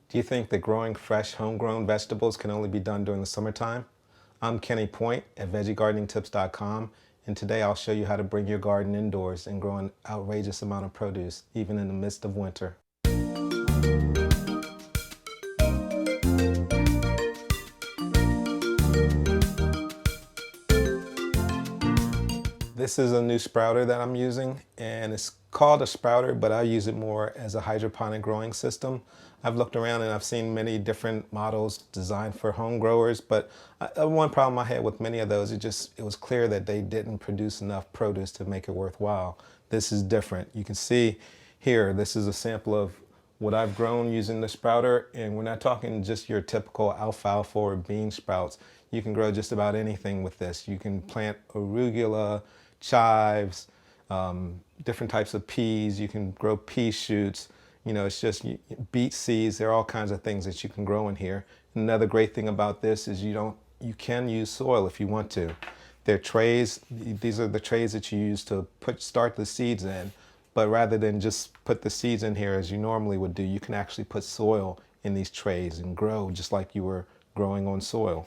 Do you think that growing fresh homegrown vegetables can only be done during the summertime? I'm Kenny Point at VeggieGardeningTips.com, and today I'll show you how to bring your garden indoors and grow an outrageous amount of produce, even in the midst of winter. This is a new sprouter that I'm using, and it's called a sprouter, but I use it more as a hydroponic growing system. I've looked around and I've seen many different models designed for home growers, but one problem I had with many of those, it was clear that they didn't produce enough produce to make it worthwhile. This is different. You can see here, this is a sample of what I've grown using the sprouter, and we're not talking just your typical alfalfa or bean sprouts. You can grow just about anything with this. You can plant arugula, chives, different types of peas. You can grow pea shoots. You know, it's just beet seeds. There are all kinds of things that you can grow in here. Another great thing about this is you can use soil if you want to. They're trays. These are the trays that you use to start the seeds in. But rather than just put the seeds in here as you normally would do, you can actually put soil in these trays and grow just like you were growing on soil.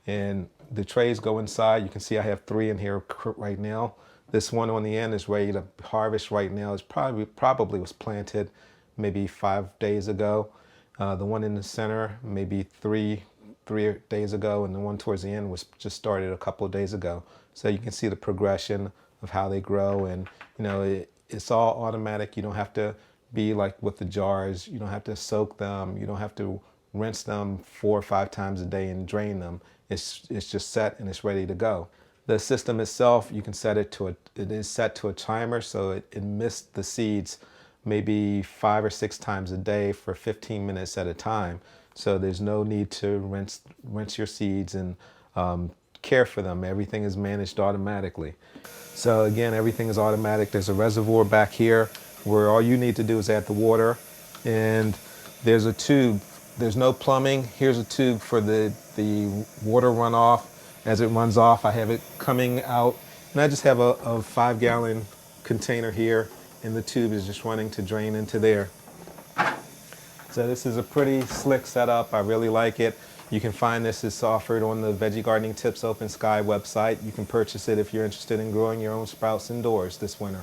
And the trays go inside. You can see I have 3 in here right now. This one on the end is ready to harvest right now. It's probably was planted maybe 5 days ago. The one in the center maybe three days ago, and the one towards the end was just started a couple of days ago. So you can see the progression of how they grow, and you know it's all automatic. You don't have to be like with the jars. You don't have to soak them. You don't have to rinse them 4 or 5 times a day and drain them. It's just set and it's ready to go. The system itself, you can set it to it is set to a timer, so it mists the seeds maybe 5 or 6 times a day for 15 minutes at a time. So there's no need to rinse your seeds and care for them. Everything is managed automatically. So again, everything is automatic. There's a reservoir back here where all you need to do is add the water, and there's a tube. There's no plumbing. Here's a tube for the water runoff. As it runs off, I have it coming out, and I just have a 5-gallon container here, and the tube is just running to drain into there. So this is a pretty slick setup. I really like it. You can find this. It's offered on the Veggie Gardening Tips Open Sky website. You can purchase it if you're interested in growing your own sprouts indoors this winter.